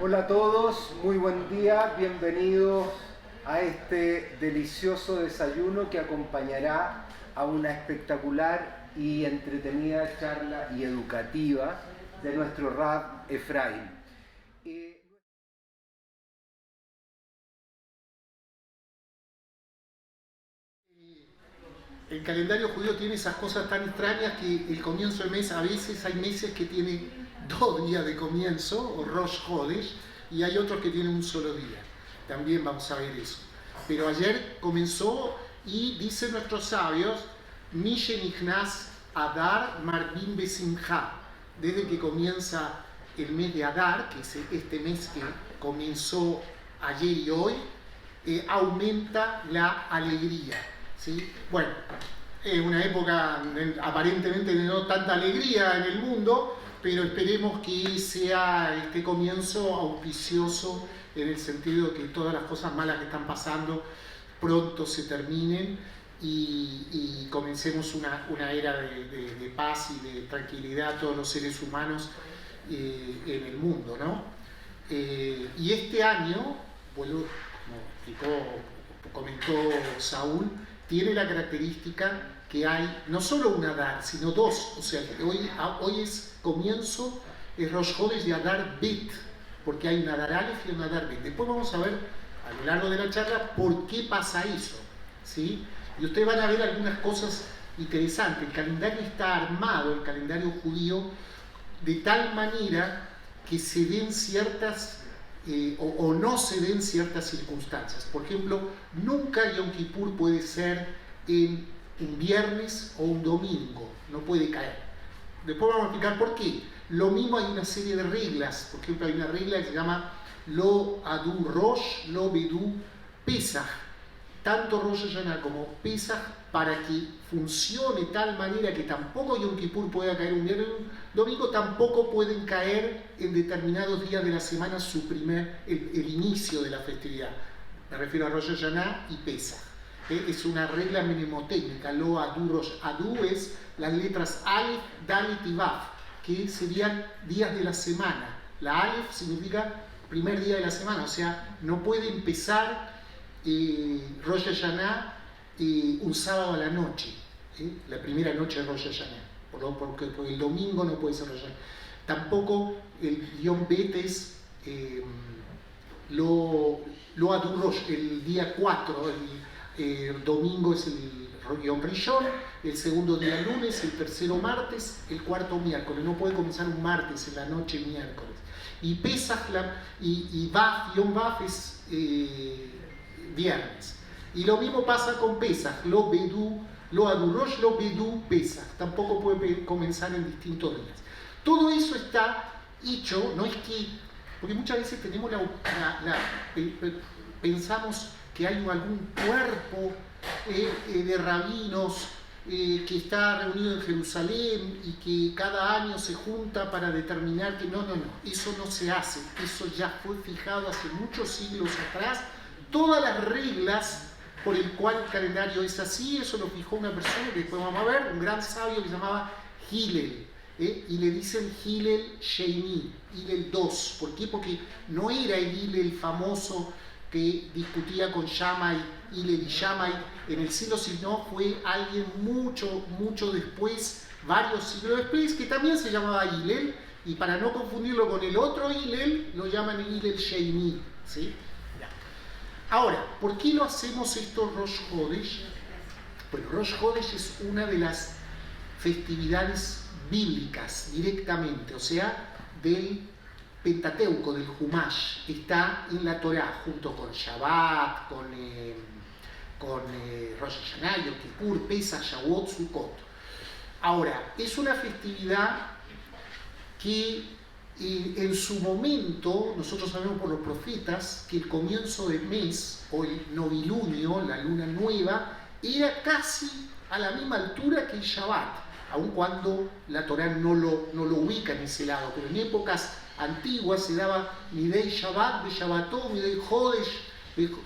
Hola a todos, muy buen día, bienvenidos a este delicioso desayuno que acompañará a una espectacular y entretenida charla y educativa de nuestro Rab Efraín. El calendario judío tiene esas cosas tan extrañas que el comienzo del mes, a veces hay meses que tienen 2 días de comienzo, o Rosh Hodesh, y hay otros que tienen un solo día. También vamos a ver eso. Pero ayer comenzó y dicen nuestros sabios, Mishe Nichnas Adar Marbim Besimcha. Desde que comienza el mes de Adar, que es este mes que comenzó ayer y hoy, aumenta la alegría. ¿Sí? Bueno, es una época aparentemente de no tanta alegría en el mundo, pero esperemos que sea este comienzo auspicioso en el sentido de que todas las cosas malas que están pasando pronto se terminen y comencemos una era de paz y de tranquilidad a todos los seres humanos en el mundo, ¿no? Y este año, bueno, como comentó Saúl, tiene la característica que hay no solo un Adar, sino dos. O sea, hoy es comienzo, es Rosh Hodesh de Adar Bet, porque hay un Adar Aleph y un Adar Bet. Después vamos a ver a lo largo de la charla por qué pasa eso, ¿sí? Y ustedes van a ver algunas cosas interesantes. El calendario está armado, el calendario judío, de tal manera que se den ciertas o no se den ciertas circunstancias. Por ejemplo, nunca Yom Kippur puede ser en un viernes o un domingo, no puede caer. Después vamos a explicar por qué. Lo mismo, hay una serie de reglas. Por ejemplo, hay una regla que se llama Lo Adu Rosh, Lo Bedu Pesach. Tanto Rosh Hashanah como Pesach, para que funcione de tal manera que tampoco Yom Kippur pueda caer un viernes o un domingo, tampoco pueden caer en determinados días de la semana el inicio de la festividad. Me refiero a Rosh Hashanah y Pesach. Es una regla mnemotécnica. Lo Adu Rosh. Adu es las letras Aleph, Dalet y Vav, que serían días de la semana. La Aleph significa primer día de la semana, o sea, no puede empezar Rosh Hashanah un sábado a la noche, la primera noche de Rosh Hashanah, porque el domingo no puede ser Rosh Hashanah. Tampoco el Yom Bet es lo Adu Rosh, el día 4, el domingo es el Yom Rishon, el segundo día lunes, el tercero martes, el cuarto miércoles. No puede comenzar un martes en la noche miércoles. Y Pesach y Vav, Yom Vav es viernes. Y lo mismo pasa con Pesach, Lo Adu Rosh, Lo Bedu Pesach. Tampoco puede comenzar en distintos días. Todo eso está hecho, no es que, porque muchas veces tenemos pensamos que hay algún cuerpo de rabinos que está reunido en Jerusalén y que cada año se junta para determinar que no, eso no se hace, eso ya fue fijado hace muchos siglos atrás. Todas las reglas por el cual el calendario es así, eso lo fijó una persona que después vamos a ver, un gran sabio que se llamaba Hillel, y le dicen Hillel Sheini, Hillel II. ¿Por qué? Porque no era el Hillel famoso que discutía con Shammai, Hillel y Shammai en el siglo, sino fue alguien mucho después, varios siglos después, que también se llamaba Hillel, y para no confundirlo con el otro Hillel, lo llaman Hillel Sheini, ¿sí? Ahora, ¿por qué lo hacemos esto Rosh Hodesh? Bueno, Rosh Hodesh es una de las festividades bíblicas directamente, o sea, del Pentateuco, del Humash. Está en la Torá junto con Shabbat, con Rosh Hashanah, Yom Kippur, Pesach, Shavuot, Sukkot. Ahora, es una festividad que en su momento, nosotros sabemos por los profetas que el comienzo del mes, o el novilunio, la luna nueva, era casi a la misma altura que el Shabbat, aun cuando la Torá no lo ubica en ese lado, pero en épocas antiguas se daba Midei Shabbat, de Shabbató, Midei Hodesh,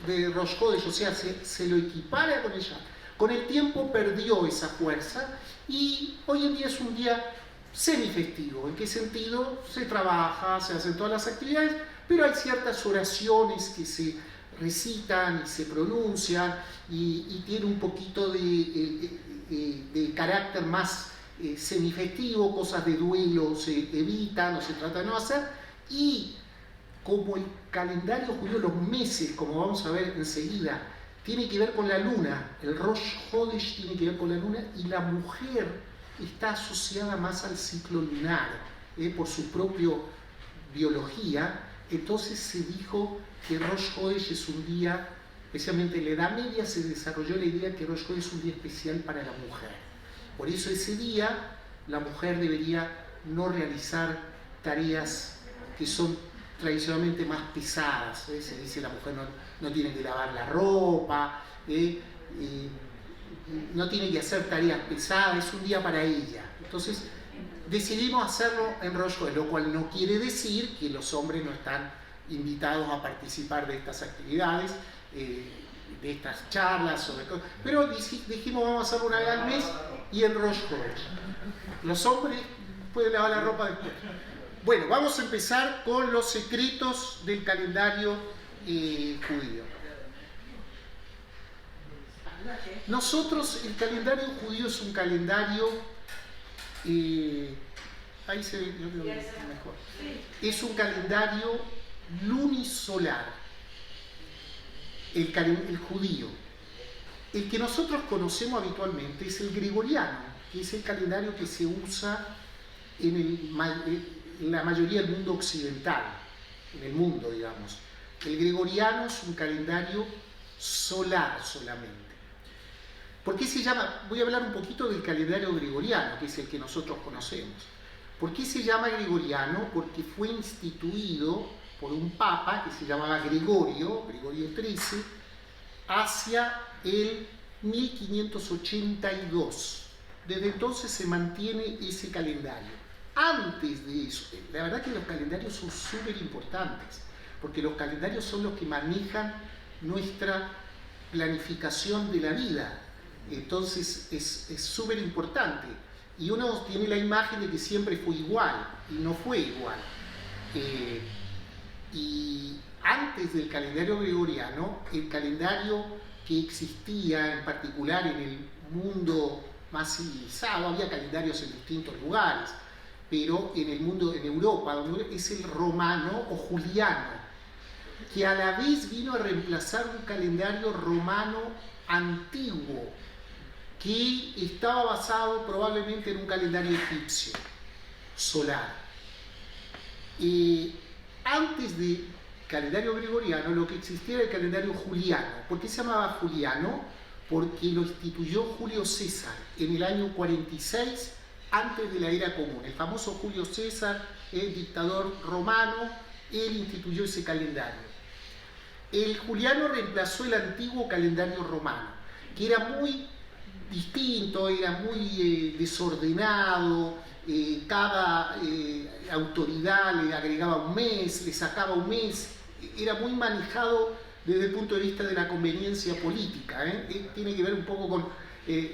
de Rosh Hodesh, o sea, se lo equipara con el Shabbat. Con el tiempo perdió esa fuerza y hoy en día es un día semifestivo. ¿En qué sentido? Se trabaja, se hacen todas las actividades, pero hay ciertas oraciones que se recitan y se pronuncian y tiene un poquito de carácter más semifestivo, cosas de duelo se evitan o se trata de no hacer, y como el calendario judío, los meses, como vamos a ver enseguida, tiene que ver con la luna, el Rosh Hodesh tiene que ver con la luna, y la mujer está asociada más al ciclo lunar, por su propia biología. Entonces se dijo que Rosh Hodesh es un día, especialmente en la Edad Media se desarrolló la idea que Rosh Hodesh es un día especial para la mujer. Por eso ese día la mujer debería no realizar tareas que son tradicionalmente más pesadas. Se dice la mujer no tiene que lavar la ropa, no tiene que hacer tareas pesadas, es un día para ella. Entonces decidimos hacerlo en Rosh Hodesh, lo cual no quiere decir que los hombres no están invitados a participar de estas actividades, de estas charlas, pero dijimos vamos a hacerlo una vez al mes y en Rosh Hodesh. Los hombres pueden lavar la ropa después. Bueno, vamos a empezar con los secretos del calendario judío. Nosotros, el calendario judío es un calendario, ahí se ve, yo creo que mejor, es un calendario lunisolar, el judío. El que nosotros conocemos habitualmente es el gregoriano, que es el calendario que se usa en la mayoría del mundo occidental, en el mundo, digamos. El gregoriano es un calendario solar solamente. ¿Por qué se llama? Voy a hablar un poquito del calendario gregoriano, que es el que nosotros conocemos. ¿Por qué se llama gregoriano? Porque fue instituido por un papa que se llamaba Gregorio XIII, hacia el 1582. Desde entonces se mantiene ese calendario. Antes de eso, la verdad que los calendarios son súper importantes, porque los calendarios son los que manejan nuestra planificación de la vida. Entonces es súper importante. Y uno tiene la imagen de que siempre fue igual, y no fue igual. Y antes del calendario gregoriano, el calendario que existía en particular en el mundo más civilizado, había calendarios en distintos lugares, pero en el mundo, en Europa, es el romano o juliano, que a la vez vino a reemplazar un calendario romano antiguo, que estaba basado probablemente en un calendario egipcio, solar. Antes del calendario gregoriano, lo que existía era el calendario juliano. ¿Por qué se llamaba juliano? Porque lo instituyó Julio César en el año 46 antes de la era común. El famoso Julio César, el dictador romano, él instituyó ese calendario. El juliano reemplazó el antiguo calendario romano, que era muy distinto, era muy desordenado. Cada autoridad le agregaba un mes, le sacaba un mes, era muy manejado desde el punto de vista de la conveniencia política. Tiene que ver un poco con,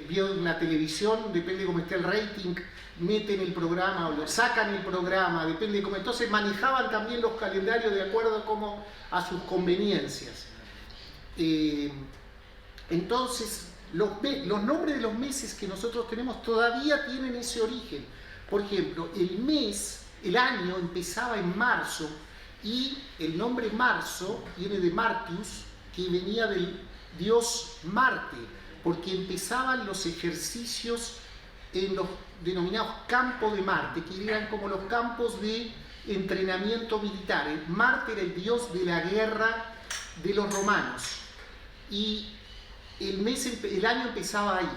vio en la televisión, depende de cómo esté el rating, meten el programa o lo sacan el programa, depende de cómo. Entonces manejaban también los calendarios de acuerdo a sus conveniencias. Entonces los nombres de los meses que nosotros tenemos todavía tienen ese origen. Por ejemplo, el año empezaba en marzo, y el nombre marzo viene de Martius, que venía del dios Marte, porque empezaban los ejercicios en los denominados campos de Marte, que eran como los campos de entrenamiento militar. Marte era el dios de la guerra de los romanos, y el año empezaba ahí.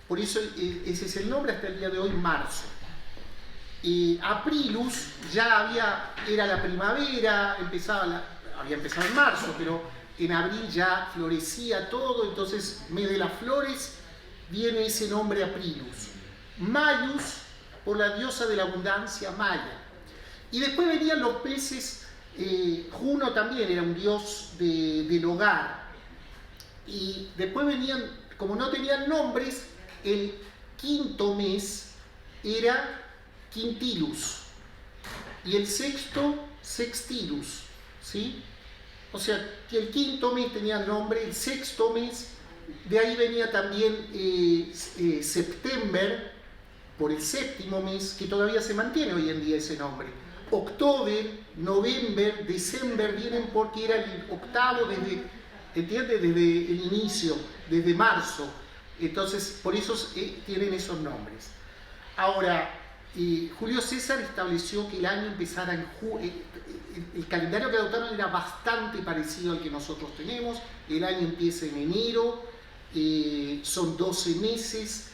Por eso ese es el nombre hasta el día de hoy, marzo. Aprilus ya era la primavera, había empezado en marzo, pero en abril ya florecía todo, entonces mes de las flores viene ese nombre Aprilus. Maius, por la diosa de la abundancia Maya. Y después venían los meses, Juno también era un dios del hogar. Y después venían, como no tenían nombres, el quinto mes era quintilus y el sexto sextilus, ¿sí? O sea, que el quinto mes tenía nombre, el sexto mes, de ahí venía también September, por el séptimo mes, que todavía se mantiene hoy en día ese nombre. October, November, December vienen porque era el octavo desde, ¿entiendes? Desde el inicio, desde marzo. Entonces, por eso tienen esos nombres. Ahora, Julio César estableció que el año empezara en julio. El calendario que adoptaron era bastante parecido al que nosotros tenemos. El año empieza en enero, son 12 meses,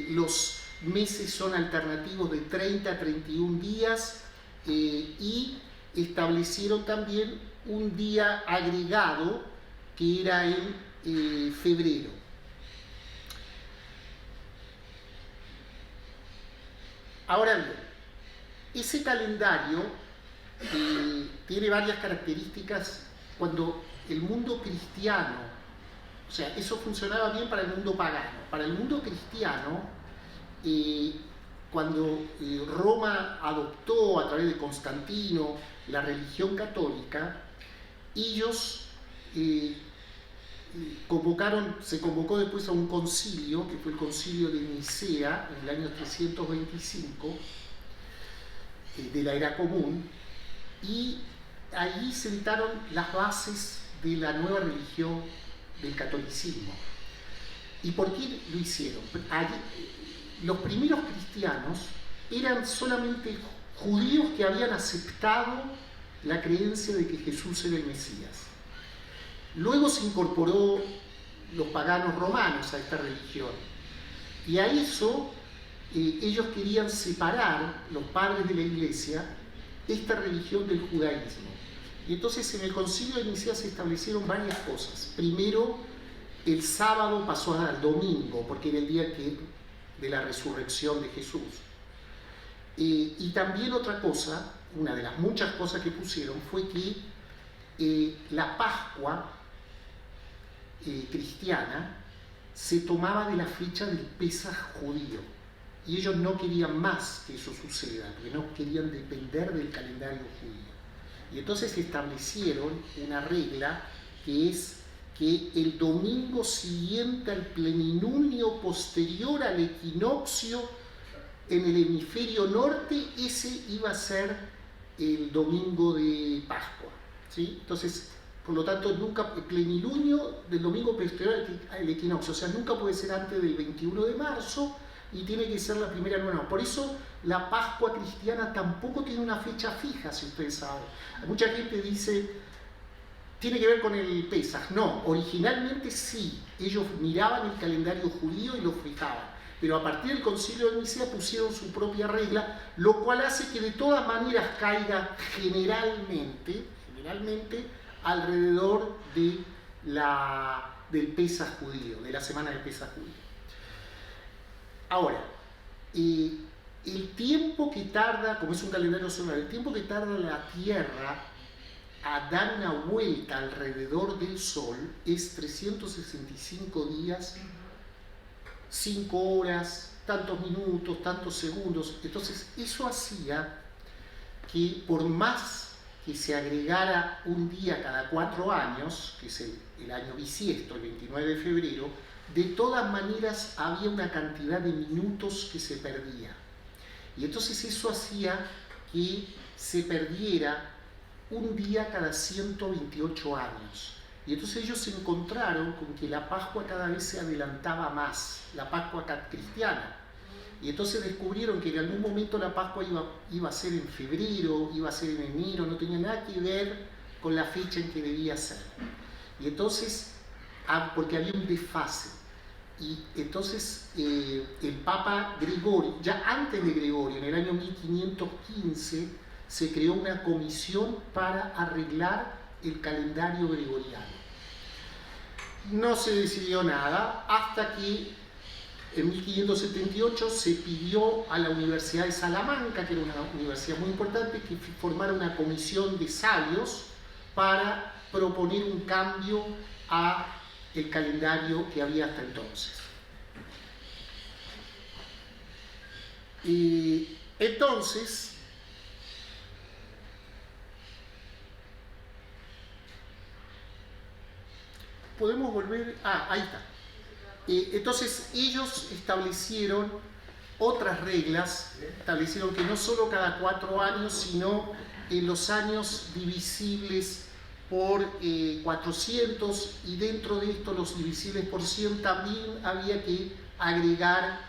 los meses son alternativos de 30 a 31 días y establecieron también un día agregado que era en febrero. Ahora bien, ese calendario tiene varias características cuando el mundo cristiano, o sea, eso funcionaba bien para el mundo pagano. Para el mundo cristiano, cuando Roma adoptó a través de Constantino la religión católica, ellos se convocó después a un concilio, que fue el concilio de Nicea, en el año 325, de la era común, y allí sentaron las bases de la nueva religión del catolicismo. ¿Y por qué lo hicieron? Allí, los primeros cristianos eran solamente judíos que habían aceptado la creencia de que Jesús era el Mesías. Luego se incorporó los paganos romanos a esta religión. Y a eso ellos querían separar, los padres de la iglesia, esta religión del judaísmo. Y entonces en el concilio de Nicea se establecieron varias cosas. Primero, el sábado pasó al domingo, porque era el día de la resurrección de Jesús. Y también otra cosa, una de las muchas cosas que pusieron, fue que la Pascua cristiana se tomaba de la fecha del Pesaj judío. Y ellos no querían más que eso suceda, porque no querían depender del calendario judío. Y entonces establecieron una regla que es que el domingo siguiente al plenilunio posterior al equinoccio en el hemisferio norte, ese iba a ser el domingo de Pascua, ¿sí? Entonces, por lo tanto, nunca el plenilunio del domingo posterior al equinoccio, o sea, nunca puede ser antes del 21 de marzo y tiene que ser la primera luna. Por eso la Pascua cristiana tampoco tiene una fecha fija, si ustedes saben. Mucha gente dice, tiene que ver con el Pesaj. No, originalmente sí, ellos miraban el calendario judío y lo fijaban. Pero a partir del concilio de Nicea pusieron su propia regla, lo cual hace que de todas maneras caiga generalmente alrededor del Pesaj judío, de la semana del Pesaj judío. Ahora, el tiempo que tarda, como es un calendario solar, el tiempo que tarda la Tierra a dar una vuelta alrededor del Sol es 365 días, 5 horas, tantos minutos, tantos segundos. Entonces, eso hacía que por más que se agregara un día cada 4 años, que es el año bisiesto, el 29 de febrero, de todas maneras había una cantidad de minutos que se perdía. Y entonces eso hacía que se perdiera un día cada 128 años. Y entonces ellos se encontraron con que la Pascua cada vez se adelantaba más, la Pascua cristiana. Y entonces descubrieron que en algún momento la Pascua iba a ser en febrero, iba a ser en enero, no tenía nada que ver con la fecha en que debía ser. Y entonces, porque había un desfase. Y entonces el Papa Gregorio, ya antes de Gregorio, en el año 1515, se creó una comisión para arreglar el calendario gregoriano. No se decidió nada hasta que en 1578 se pidió a la Universidad de Salamanca, que era una universidad muy importante, que formara una comisión de sabios para proponer un cambio a el calendario que había hasta entonces. Entonces, podemos volver... ahí está. Entonces, ellos establecieron otras reglas, establecieron que no solo cada 4 años, sino en los años divisibles por 400, y dentro de esto los divisibles por 100 también había que agregar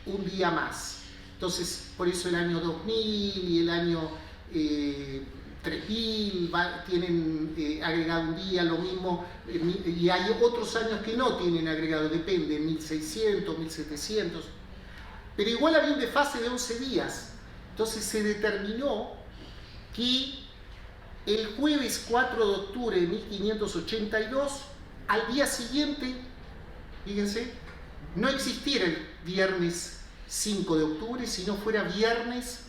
un día más. Entonces, por eso el año 2000 y el año 3000 tienen agregado un día, lo mismo, y hay otros años que no tienen agregado, depende, 1600, 1700, pero igual había un desfase de 11 días. Entonces se determinó que el jueves 4 de octubre de 1582, al día siguiente, fíjense, no existiera el viernes 5 de octubre, sino fuera viernes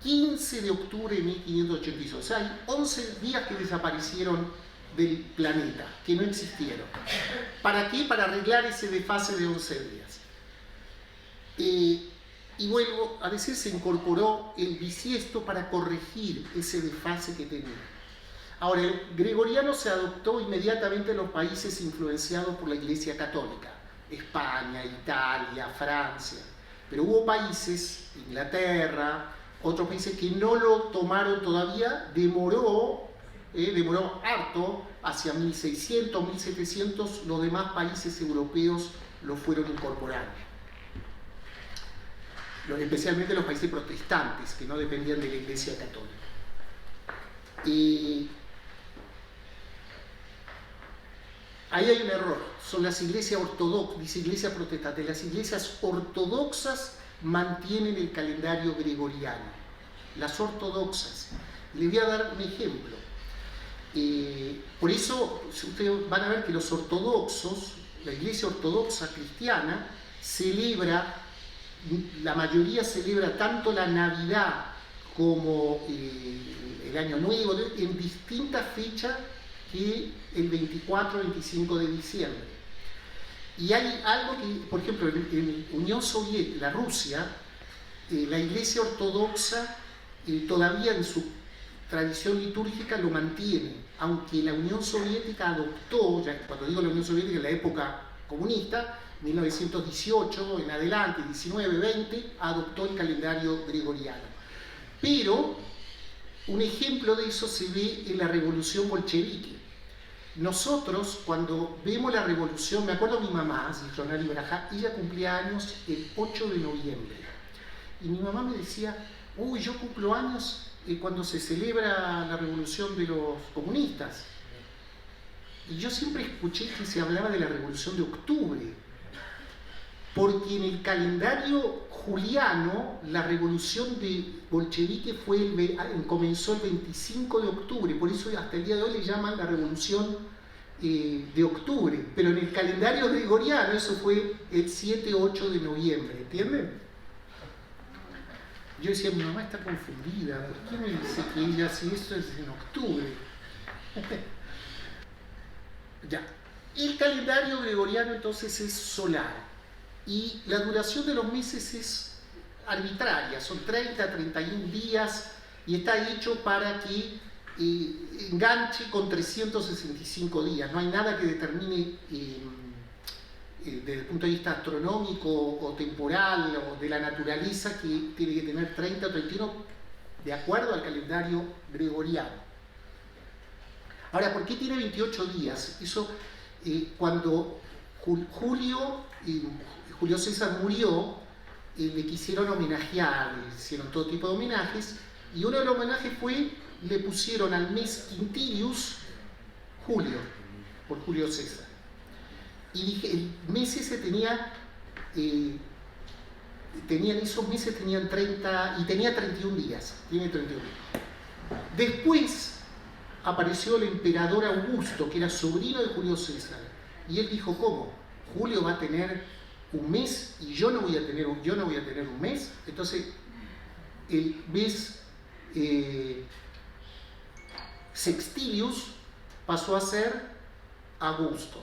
15 de octubre de 1582. O sea, hay 11 días que desaparecieron del planeta, que no existieron. ¿Para qué? Para arreglar ese desfase de 11 días. Y vuelvo a decir, se incorporó el bisiesto para corregir ese desfase que tenía. Ahora, el gregoriano se adoptó inmediatamente en los países influenciados por la Iglesia Católica, España, Italia, Francia, pero hubo países, Inglaterra, otros países que no lo tomaron todavía, demoró harto, hacia 1600, 1700, los demás países europeos lo fueron incorporando. Especialmente los países protestantes, que no dependían de la Iglesia Católica. Ahí hay un error, son las iglesias ortodoxas, dice iglesia protestante, las iglesias ortodoxas mantienen el calendario gregoriano, las ortodoxas. Les voy a dar un ejemplo. Por eso ustedes van a ver que los ortodoxos, la iglesia ortodoxa cristiana, la mayoría celebra tanto la Navidad como el Año Nuevo en distintas fechas que el 24 25 de diciembre. Y hay algo que, por ejemplo, en Unión Soviética, la Rusia, la iglesia ortodoxa todavía en su tradición litúrgica lo mantiene, aunque la Unión Soviética adoptó, ya cuando digo la Unión Soviética, en la época comunista, 1918 en adelante, 19, 20, adoptó el calendario gregoriano. Pero un ejemplo de eso se ve en la revolución bolchevique. Nosotros, cuando vemos la revolución, me acuerdo de mi mamá, Zitronari Barajá, ella cumplía años el 8 de noviembre. Y mi mamá me decía, uy, yo cumplo años cuando se celebra la revolución de los comunistas. Y yo siempre escuché que se hablaba de la revolución de octubre, porque en el calendario juliano la revolución de bolchevique comenzó el 25 de octubre, por eso hasta el día de hoy le llaman la revolución de octubre, pero en el calendario gregoriano eso fue el 7-8 de noviembre, ¿entienden? Yo decía, mi mamá está confundida, ¿por qué me dice que ella si esto es en octubre? Ya. El calendario gregoriano entonces es solar y la duración de los meses es arbitraria, son 30 a 31 días y está hecho para que enganche con 365 días. No hay nada que determine desde el punto de vista astronómico o temporal o de la naturaleza que tiene que tener 30 o 31 de acuerdo al calendario gregoriano. Ahora, ¿por qué tiene 28 días? Eso, cuando Julio César murió, le quisieron homenajear, le hicieron todo tipo de homenajes, y uno de los homenajes fue, le pusieron al mes Quintilius Julio, por Julio César. Y dije, el mes ese esos meses tenían 30, y tenía 31 días, tiene 31 días. Después apareció el emperador Augusto, que era sobrino de Julio César, y él dijo, ¿cómo? Julio va a tener un mes y yo no voy a tener un mes. Entonces el mes Sextilius pasó a ser agosto,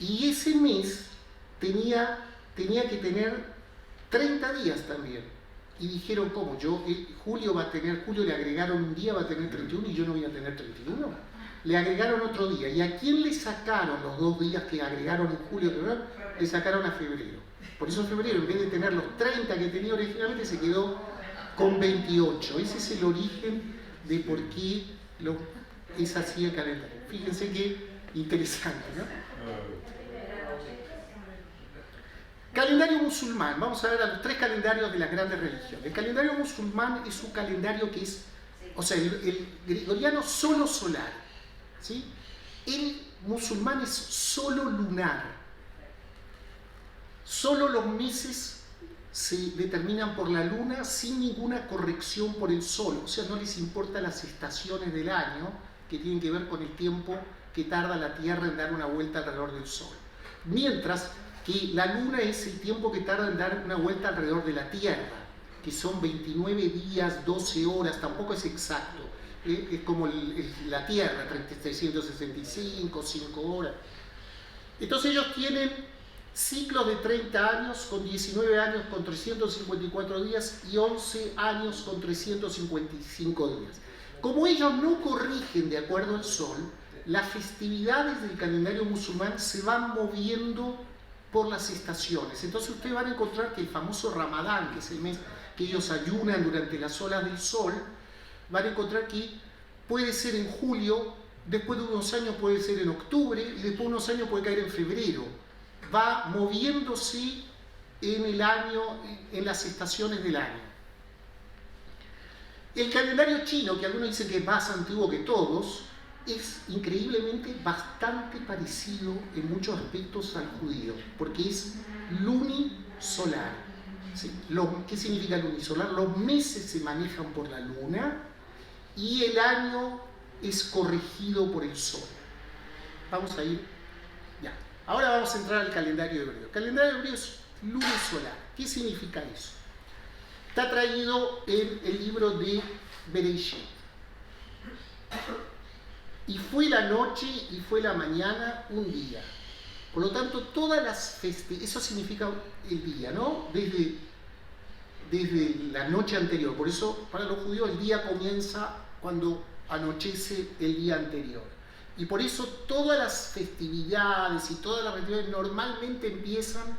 y ese mes tenía que tener 30 días también, y dijeron, ¿cómo? Julio le agregaron un día, va a tener 31 y yo no voy a tener 31. Le agregaron otro día. ¿Y a quién le sacaron los 2 días que agregaron en julio? Le sacaron a febrero. Por eso febrero, en vez de tener los 30 que tenía originalmente, se quedó con 28. Ese es el origen de por qué es así el calendario. Fíjense qué interesante, ¿no? Calendario musulmán. Vamos a ver a los 3 calendarios de las grandes religiones. El calendario musulmán es un calendario que es, o sea, el gregoriano solo solar, ¿sí? El musulmán es solo lunar. Solo los meses se determinan por la luna sin ninguna corrección por el sol. O sea, no les importa las estaciones del año que tienen que ver con el tiempo que tarda la Tierra en dar una vuelta alrededor del sol. Mientras que la luna es el tiempo que tarda en dar una vuelta alrededor de la Tierra, que son 29 días, 12 horas, tampoco es exacto. Es como la Tierra, 365, 5 horas. Entonces ellos tienen ciclos de 30 años con 19 años con 354 días y 11 años con 355 días. Como ellos no corrigen de acuerdo al sol, las festividades del calendario musulmán se van moviendo por las estaciones. Entonces ustedes van a encontrar que el famoso Ramadán, que es el mes que ellos ayunan durante las olas del sol, van a encontrar que puede ser en julio, después de unos años puede ser en octubre y después de unos años puede caer en febrero. Va moviéndose en el año, en las estaciones del año. El calendario chino, que algunos dicen que es más antiguo que todos, es increíblemente bastante parecido en muchos aspectos al judío, porque es lunisolar. ¿Sí? ¿Qué significa lunisolar? Los meses se manejan por la luna y el año es corregido por el sol. Vamos a ir, ya. Ahora vamos a entrar al calendario hebreo. El calendario hebreo es lunisolar. ¿Qué significa eso? Está traído en el libro de Bereshit. Y fue la noche y fue la mañana un día. Por lo tanto, todas las festividades, eso significa el día, ¿no? Desde la noche anterior. Por eso, para los judíos, el día comienza cuando anochece el día anterior. Y por eso todas las festividades y todas las festividades normalmente empiezan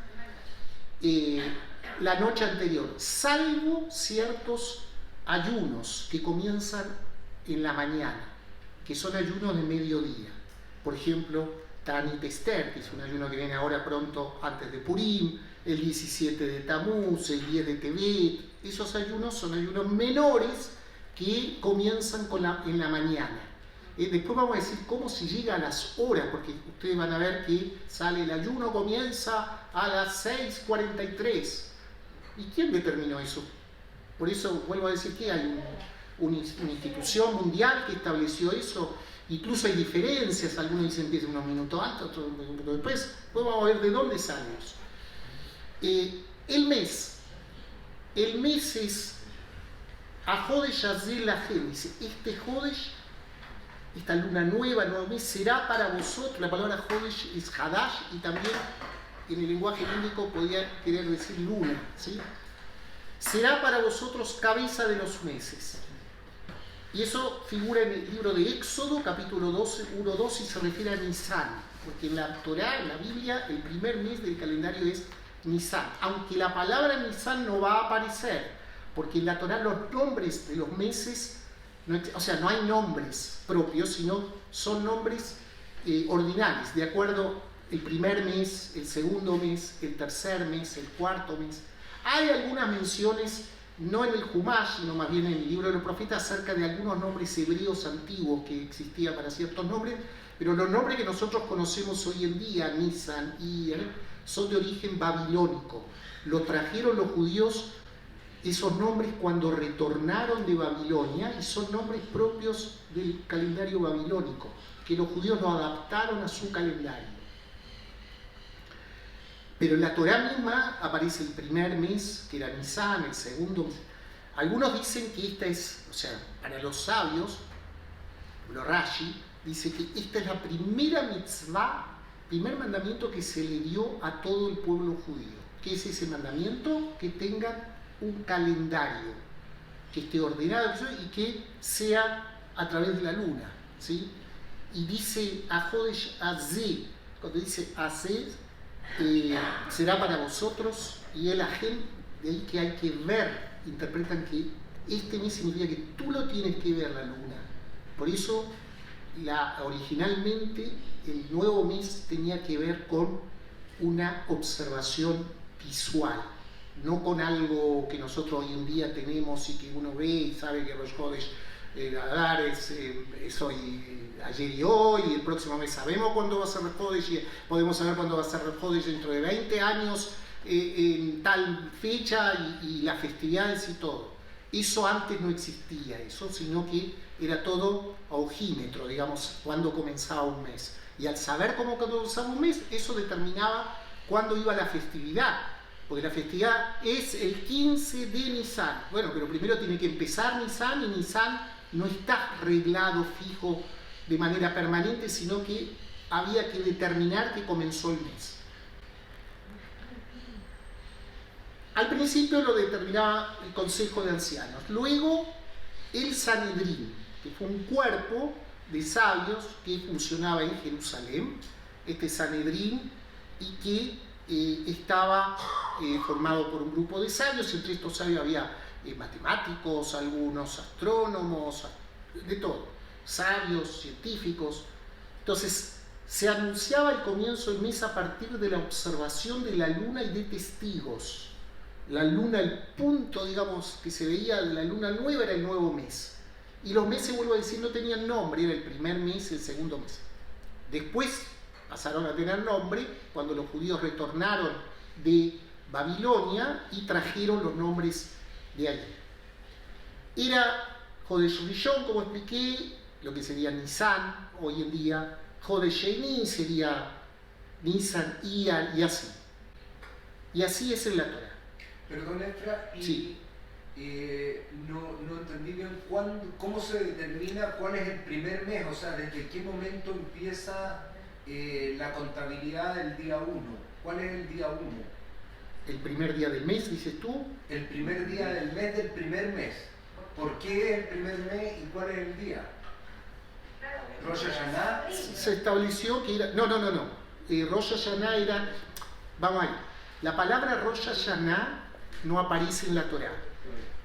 la noche anterior, salvo ciertos ayunos que comienzan en la mañana, que son ayunos de mediodía. Por ejemplo, Tanit Esther, que es un ayuno que viene ahora pronto antes de Purim, el 17 de Tamuz, el 10 de Tevet. Esos ayunos son ayunos menores que comienzan en la mañana. Después vamos a decir cómo se llega a las horas, porque ustedes van a ver que el ayuno comienza a las 6:43. ¿Y quién determinó eso? Por eso vuelvo a decir que hay una institución mundial que estableció eso. Incluso hay diferencias, algunos dicen que empieza unos minutos antes, otros unos minutos después. Después vamos a ver de dónde sale eso. El mes es Ahodesh Azel Lahem, dice, este Hodesh, esta luna nueva, nuevo mes, será para vosotros. La palabra Hodesh es Hadash y también en el lenguaje bíblico podía querer decir luna, ¿sí? Será para vosotros cabeza de los meses. Y eso figura en el libro de Éxodo, capítulo 12, 1-2, y se refiere a Nisan, porque en la Torá, en la Biblia, el primer mes del calendario es Nisan, aunque la palabra Nisan no va a aparecer, porque en la Torá los nombres de los meses, no hay nombres propios, sino son nombres ordinales, de acuerdo el primer mes, el segundo mes, el tercer mes, el cuarto mes. Hay algunas menciones, no en el Humash, sino más bien en el libro de los profetas, acerca de algunos nombres hebreos antiguos que existían para ciertos nombres, pero los nombres que nosotros conocemos hoy en día, Nisan, Iyar, son de origen babilónico. Lo trajeron los judíos, esos nombres, cuando retornaron de Babilonia, y son nombres propios del calendario babilónico, que los judíos lo adaptaron a su calendario. Pero en la Torá misma aparece el primer mes, que era Nisan, el segundo mes. Algunos dicen que esta es, para los sabios, lo Rashi, dice que esta es la primera mitzvah, primer mandamiento que se le dio a todo el pueblo judío. ¿Qué es ese mandamiento? Que tengan un calendario que esté ordenado y que sea a través de la luna, ¿sí? Y dice Ahodesh Azé, cuando dice Azé, será para vosotros, y el Ajem, de ahí que hay que ver, interpretan que este mes significa que tú lo tienes que ver, la luna. Por eso, originalmente, el nuevo mes tenía que ver con una observación visual, no con algo que nosotros hoy en día tenemos y que uno ve y sabe que Rosh Hodesh Adar es hoy, ayer y hoy, y el próximo mes sabemos cuándo va a ser Rosh Hodesh, y podemos saber cuándo va a ser Rosh Hodesh dentro de 20 años, en tal fecha, y las festividades y todo. Eso antes no existía, sino que era todo a ojímetro, digamos, cuando comenzaba un mes. Y al saber cómo comenzaba un mes, eso determinaba cuándo iba la festividad. Porque la festividad es el 15 de Nisan. Bueno, pero primero tiene que empezar Nisan, y Nisan no está reglado, fijo, de manera permanente, sino que había que determinar que comenzó el mes. Al principio lo determinaba el Consejo de Ancianos. Luego, el Sanedrín, que fue un cuerpo de sabios que funcionaba en Jerusalén, este Sanedrín, y que estaba formado por un grupo de sabios. Entre estos sabios había matemáticos, algunos astrónomos, de todo, sabios, científicos. Entonces, se anunciaba el comienzo del mes a partir de la observación de la luna y de testigos. La luna, el punto, digamos, que se veía de la luna nueva era el nuevo mes. Y los meses, vuelvo a decir, no tenían nombre, era el primer mes y el segundo mes. Después pasaron a tener nombre cuando los judíos retornaron de Babilonia y trajeron los nombres de allí. Era Jodesh Rishon, como expliqué, lo que sería Nisan hoy en día. Jodesh Sheni sería Nisan, Iyar, y así. Y así es en la Torah. Perdón, Efra, y sí. No entendí bien cómo se determina cuál es el primer mes, o sea, desde qué momento empieza la contabilidad del día 1. ¿Cuál es el día 1? El primer día del mes, dices tú. El primer día del mes del primer mes. ¿Por qué es el primer mes y cuál es el día? ¿Rosh Hashanah? Se estableció que era... No. Rosh Hashanah era... Vamos ahí. La palabra Rosh Hashanah no aparece en la Torá.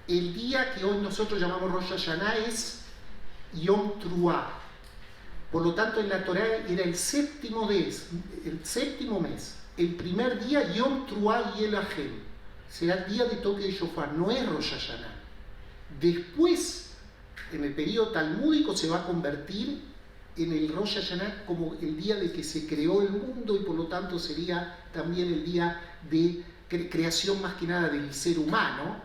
El día que hoy nosotros llamamos Rosh Hashanah es Yom Truah. Por lo tanto, en la Torá era el séptimo mes. El primer día, Yom Truah y el Ajem. Será el día de toque de shofar, no es Rosh Hashanah. Después, en el periodo talmúdico, se va a convertir en el Rosh Hashanah como el día de que se creó el mundo, y por lo tanto sería también el día de creación más que nada del ser humano,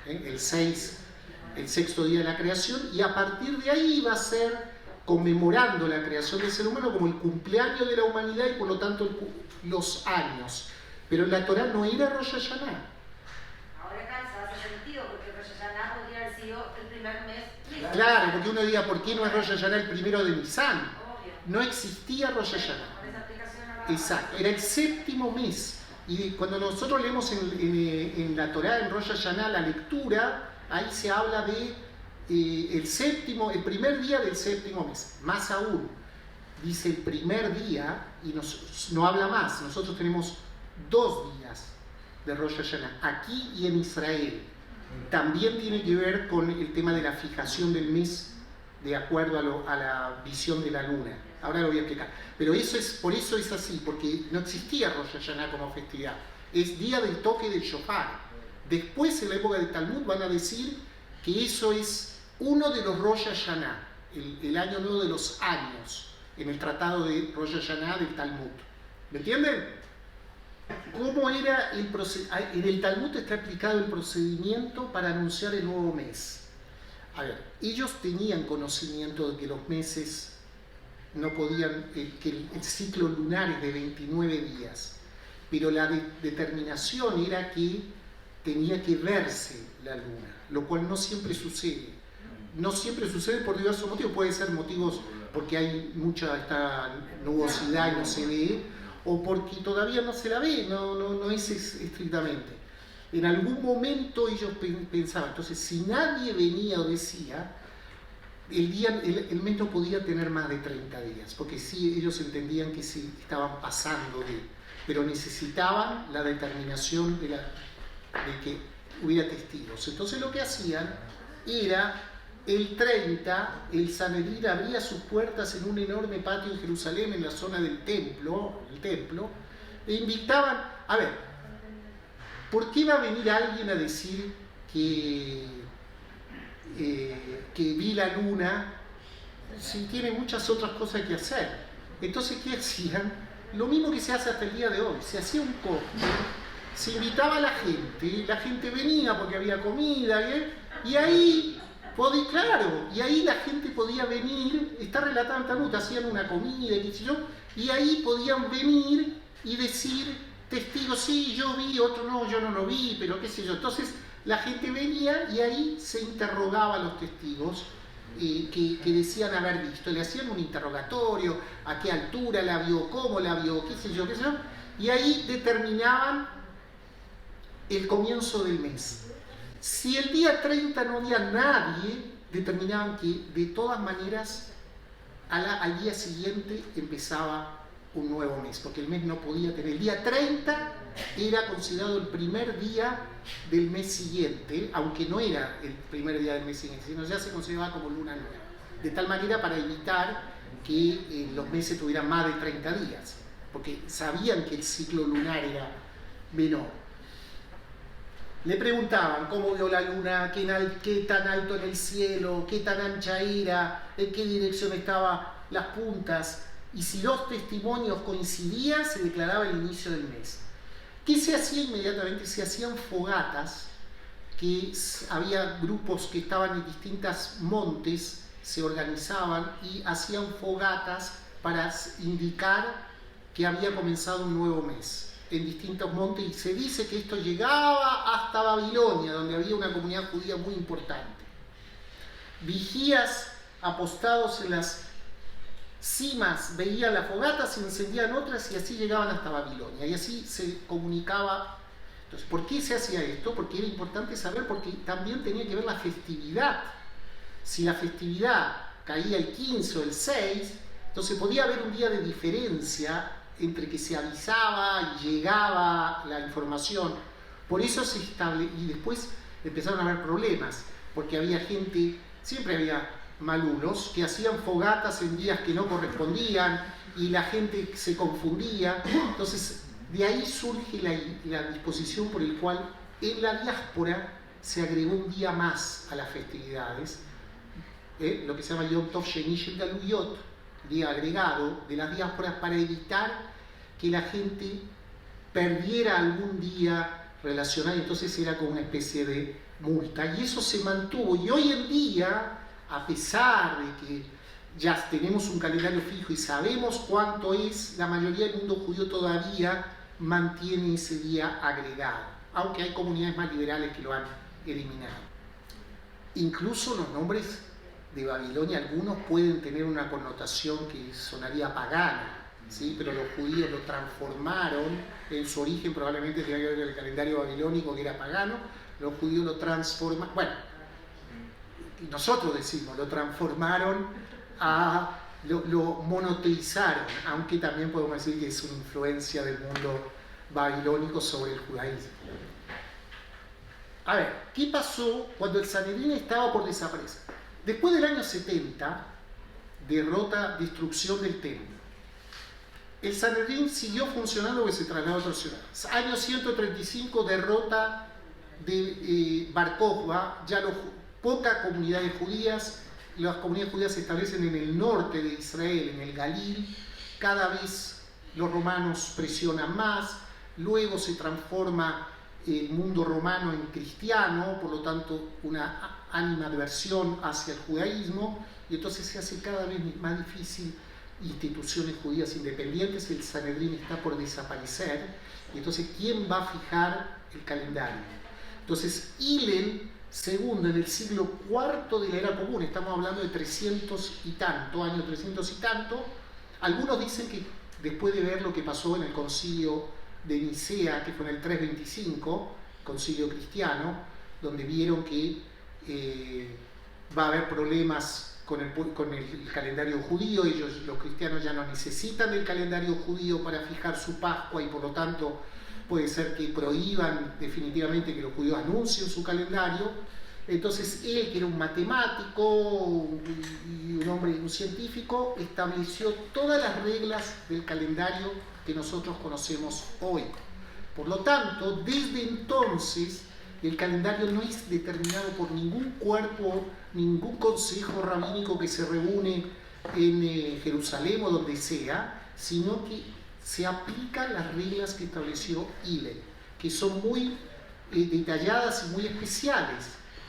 el sexto día de la creación, y a partir de ahí va a ser conmemorando la creación del ser humano como el cumpleaños de la humanidad y por lo tanto los años. Pero en la Torá no era Rosh Hashanah. Ahora acá hace sentido porque Rosh Hashanah podría haber sido el primer mes. Claro, porque uno diría, ¿por qué no es Rosh Hashanah el primero de Nisan? Obvio. No existía Rosh Hashanah. Con esa explicación Exacto, era el séptimo mes. Y cuando nosotros leemos en la Torá, en Rosh Hashanah, la lectura, ahí se habla de el primer día del séptimo mes. Más aún, dice el primer día, y no habla más. Nosotros tenemos 2 días de Rosh Hashanah, aquí y en Israel. También tiene que ver con el tema de la fijación del mes de acuerdo a la visión de la luna. Ahora lo voy a explicar. Pero por eso es así, porque no existía Rosh Hashanah como festividad. Es día del toque del shofar. Después, en la época del Talmud, van a decir que eso es uno de los Rosh Hashanah, el año nuevo de los años, en el tratado de Rosh Hashanah del Talmud. ¿Me entienden? ¿Cómo era el procedimiento? En el Talmud está explicado el procedimiento para anunciar el nuevo mes. A ver, ellos tenían conocimiento de que los meses no podían, que el ciclo lunar es de 29 días, pero la determinación era que tenía que verse la luna, lo cual no siempre sucede. No siempre sucede por diversos motivos, puede ser motivos porque hay mucha esta nubosidad y no se ve, o porque todavía no se la ve, no es estrictamente. En algún momento ellos pensaban, entonces si nadie venía o decía, el mes no podía tener más de 30 días, porque sí, ellos entendían que sí estaban pasando pero necesitaban la determinación de que hubiera testigos. Entonces lo que hacían era, el 30, el Sanedrín abría sus puertas en un enorme patio en Jerusalén, en la zona del templo, e invitaban, a ver, ¿por qué va a venir alguien a decir que vi la luna si tiene muchas otras cosas que hacer? Entonces, ¿qué hacían? Lo mismo que se hace hasta el día de hoy, se hacía un cóctel, se invitaba a la gente venía porque había comida, y ahí la gente podía venir, está relatado en Talmud, hacían una comida, qué sé yo, y ahí podían venir y decir, testigos, sí, yo vi, otro no, yo no lo vi, pero qué sé yo. Entonces la gente venía y ahí se interrogaba a los testigos que decían haber visto, le hacían un interrogatorio, a qué altura la vio, cómo la vio, qué sé yo, y ahí determinaban el comienzo del mes. Si el día 30 no había nadie, determinaban que de todas maneras al día siguiente empezaba un nuevo mes, porque el mes no podía tener. El día 30 era considerado el primer día del mes siguiente, aunque no era el primer día del mes siguiente, sino ya se consideraba como luna nueva. De tal manera para evitar que los meses tuvieran más de 30 días, porque sabían que el ciclo lunar era menor. Le preguntaban cómo vio la luna, qué tan alto en el cielo, qué tan ancha era, en qué dirección estaban las puntas, y si los testimonios coincidían, se declaraba el inicio del mes. ¿Qué se hacía inmediatamente? Se hacían fogatas, que había grupos que estaban en distintos montes, se organizaban y hacían fogatas para indicar que había comenzado un nuevo mes en distintos montes, y se dice que esto llegaba hasta Babilonia, donde había una comunidad judía muy importante. Vigías apostados en las cimas veían las fogatas, se encendían otras y así llegaban hasta Babilonia, y así se comunicaba. Entonces, ¿por qué se hacía esto? Porque era importante saber, porque también tenía que ver la festividad. Si la festividad caía el 15 o el 6, entonces podía haber un día de diferencia entre que se avisaba y llegaba la información. Por eso se estableció, y después empezaron a haber problemas, porque había gente, siempre había malulos, que hacían fogatas en días que no correspondían y la gente se confundía. Entonces, de ahí surge la disposición por el cual en la diáspora se agregó un día más a las festividades, lo que se llama Yom Tov Sheni Shel Galuyot, día agregado de las diásporas, para evitar que la gente perdiera algún día relacionado. Entonces era como una especie de multa, y eso se mantuvo. Y hoy en día, a pesar de que ya tenemos un calendario fijo y sabemos cuánto es, la mayoría del mundo judío todavía mantiene ese día agregado, aunque hay comunidades más liberales que lo han eliminado. Incluso los nombres de Babilonia, algunos pueden tener una connotación que sonaría pagana, ¿sí? Pero los judíos lo transformaron, en su origen probablemente tenía que ver con el calendario babilónico, que era pagano. Los judíos lo transformaron, bueno, nosotros decimos, lo transformaron lo monoteizaron, aunque también podemos decir que es una influencia del mundo babilónico sobre el judaísmo. A ver, ¿qué pasó cuando el Sanedrín estaba por desaparecer? Después del año 70, destrucción del templo. El Sanedrín siguió funcionando, porque se trasladó a otra ciudad. Año 135, derrota de Bar Kokhba, ya pocas comunidades judías. Las comunidades judías se establecen en el norte de Israel, en el Galil. Cada vez los romanos presionan más. Luego se transforma el mundo romano en cristiano, por lo tanto una animadversión hacia el judaísmo, y entonces se hace cada vez más difícil instituciones judías independientes. El Sanedrín está por desaparecer, y entonces ¿quién va a fijar el calendario? Entonces Hillel II, en el siglo IV de la era común, estamos hablando de 300 y tanto, año 300 y tanto. Algunos dicen que después de ver lo que pasó en el concilio de Nicea, que fue en el 325, Concilio Cristiano, donde vieron que va a haber problemas con el calendario judío. Los cristianos ya no necesitan el calendario judío para fijar su Pascua, y por lo tanto puede ser que prohíban definitivamente que los judíos anuncien su calendario. Entonces él, que era un matemático y un científico, estableció todas las reglas del calendario que nosotros conocemos hoy. Por lo tanto, desde entonces el calendario no es determinado por ningún cuerpo, ningún consejo rabínico que se reúne en Jerusalén o donde sea, sino que se aplican las reglas que estableció Hillel, que son muy detalladas y muy especiales,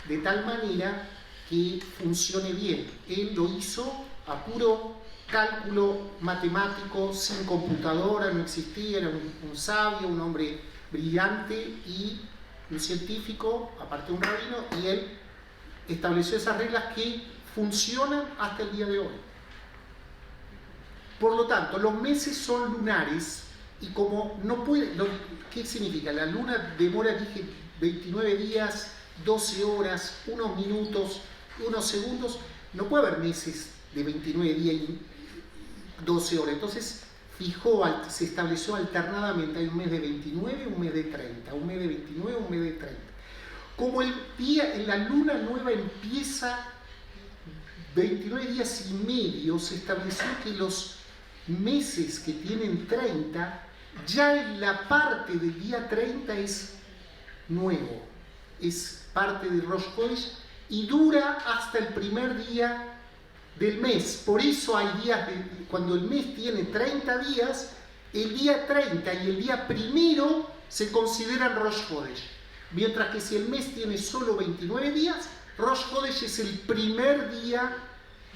de tal manera que funcione bien. Él lo hizo a puro cálculo matemático, sin computadora, no existía, era un sabio, un hombre brillante y un científico, aparte de un rabino, y él estableció esas reglas que funcionan hasta el día de hoy. Por lo tanto, los meses son lunares, y como no puede... ¿Qué significa? La luna demora, dije, 29 días, 12 horas, unos minutos, unos segundos. No puede haber meses de 29 días y 12 horas. Entonces se estableció alternadamente. Hay un mes de 29 y un mes de 30. Un mes de 29 y un mes de 30. Como el día en la luna nueva empieza 29 días y medio, se estableció que los meses que tienen 30, ya en la parte del día 30 es nuevo, es parte de Rosh Chodesh y dura hasta el primer día del mes. Por eso hay días, cuando el mes tiene 30 días, el día 30 y el día primero se consideran Rosh Chodesh. Mientras que si el mes tiene solo 29 días, Rosh Chodesh es el primer día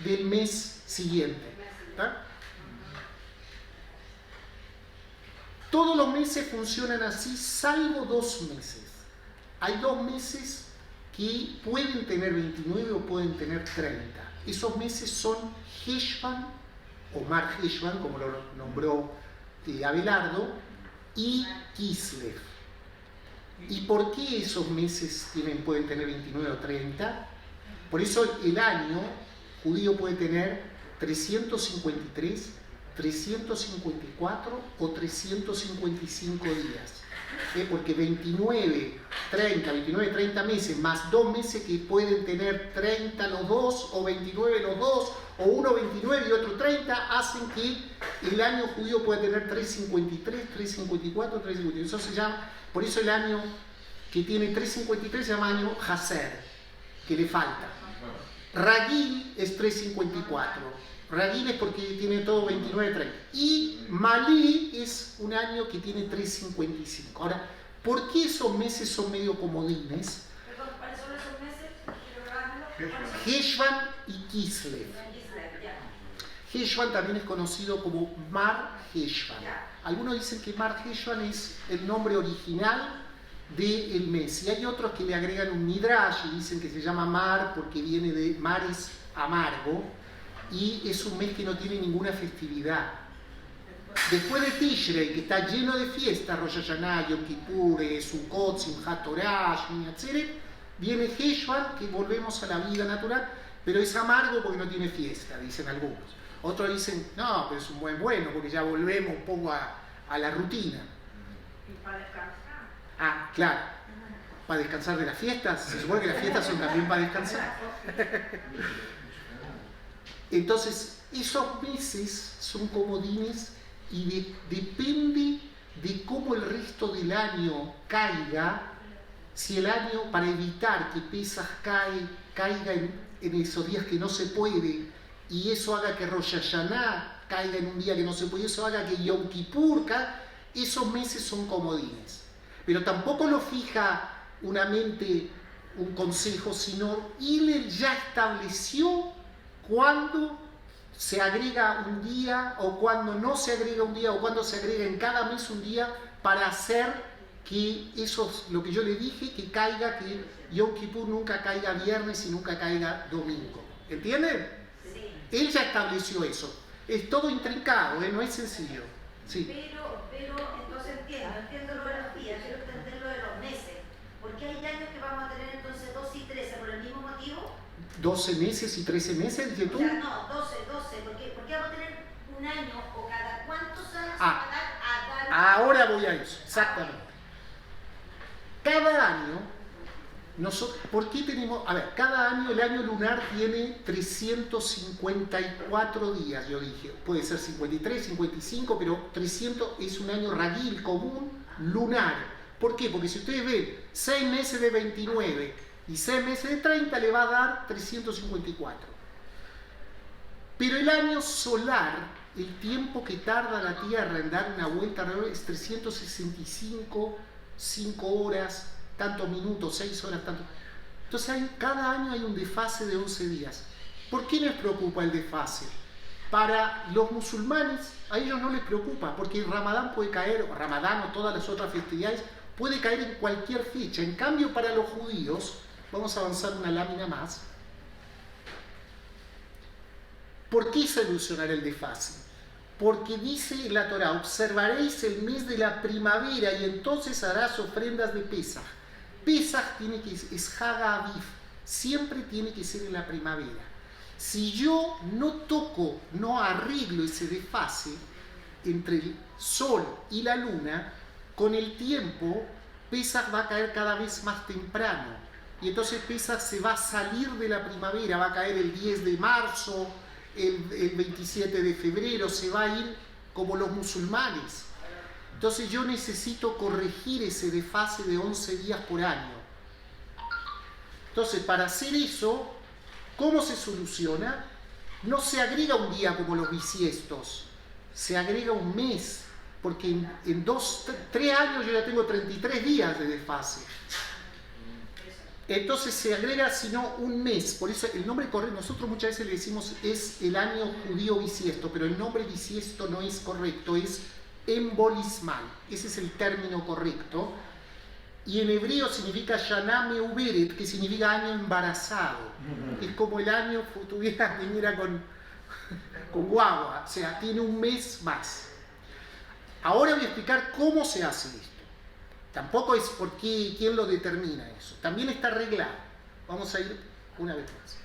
del mes siguiente. ¿Está? Todos los meses funcionan así, salvo 2 meses. Hay 2 meses que pueden tener 29 o pueden tener 30. Esos meses son Heshvan, o Mar Heshvan, como lo nombró Abelardo, y Kislev. ¿Y por qué esos meses pueden tener 29 o 30? Por eso el año judío puede tener 353, 354 o 355 días. Porque 29, 30 meses más 2 meses que pueden tener 30 los dos, o 29 los dos, o uno 29 y otro 30, hacen que el año judío pueda tener 353, 354, 355. Eso se llama, por eso el año que tiene 353 se llama año Haser, que le falta. Ragil es 354. Ragil es porque tiene todo 29, 30. Y Malí es un año que tiene 355. Ahora, ¿por qué esos meses son medio comodines? Perdón, ¿cuáles son esos meses? Heshvan y Kislev. Heshvan también es conocido como Mar Heshvan. Algunos dicen que Mar Heshvan es el nombre original del mes. Y hay otros que le agregan un midrash y dicen que se llama Mar porque viene de mares amargo. Y es un mes que no tiene ninguna festividad. Después de Tishrei, que está lleno de fiestas, Rosh Hashanah, Yom Kippur, Sukkot, Simchat Torah, Shmini Atzeret, viene Heshvan, que volvemos a la vida natural, pero es amargo porque no tiene fiesta, dicen algunos. Otros dicen, no, pero es un bueno, porque ya volvemos un poco a la rutina. ¿Y para descansar? Ah, claro. ¿Para descansar de las fiestas? Se supone que las fiestas son también para descansar. Entonces, esos meses son comodines y depende de cómo el resto del año caiga. Si el año, para evitar que Pesaj caiga en esos días que no se puede, y eso haga que Rosh Hashanah caiga en un día que no se puede, eso haga que Yom Kippur caiga, esos meses son comodines. Pero tampoco lo fija una mente, un consejo, sino Hillel ya estableció cuándo se agrega un día o cuándo no se agrega un día o cuándo se agrega en cada mes un día para hacer que eso, lo que yo le dije, que caiga, que Yom Kippur nunca caiga viernes y nunca caiga domingo. ¿Entienden? Sí. Él ya estableció eso. Es todo intrincado, no es sencillo. Sí. Pero entonces entiendo lo de los días, quiero entender lo de los meses. 12 meses y 13 meses, dices O tú. sea, no, 12, porque vamos a tener un año o cada cuántos años Ah. se va a dar Ahora voy a eso, exactamente. Cada año, ¿por qué tenemos? A ver, cada año, el año lunar tiene 354 días, yo dije. Puede ser 53, 55, pero 300 es un año ragil, común, lunar. ¿Por qué? Porque si ustedes ven 6 meses de 29 y 6 meses de 30, le va a dar 354. Pero el año solar, el tiempo que tarda la Tierra en dar una vuelta alrededor es 365, 5 horas, tantos minutos, 6 horas, tanto. Entonces cada año hay un desfase de 11 días. ¿Por qué les preocupa el desfase? Para los musulmanes, a ellos no les preocupa, porque el Ramadán puede caer, o Ramadán o todas las otras festividades, puede caer en cualquier fecha. En cambio, para los judíos, vamos a avanzar una lámina más. ¿Por qué solucionar el desfase? Porque dice la Torá, observaréis el mes de la primavera y entonces harás ofrendas de Pesaj. Pesaj es Hag Aviv, siempre tiene que ser en la primavera. Si yo no toco, no arreglo ese desfase entre el sol y la luna, con el tiempo Pesaj va a caer cada vez más temprano. Y entonces Pesaj se va a salir de la primavera, va a caer el 10 de marzo, el 27 de febrero, se va a ir como los musulmanes. Entonces yo necesito corregir ese desfase de 11 días por año. Entonces, para hacer eso, ¿cómo se soluciona? No se agrega un día como los bisiestos, se agrega un mes, porque en 3 años yo ya tengo 33 días de desfase. Entonces se agrega, sino un mes. Por eso el nombre correcto, nosotros muchas veces le decimos es el año judío bisiesto, pero el nombre bisiesto no es correcto, es embolismal. Ese es el término correcto. Y en hebreo significa Shana Meuberet, que significa año embarazado. Es como el año viniera con guagua, o sea, tiene un mes más. Ahora voy a explicar cómo se hace esto. Tampoco es por qué, quién lo determina eso. También está arreglado. Vamos a ir una vez más.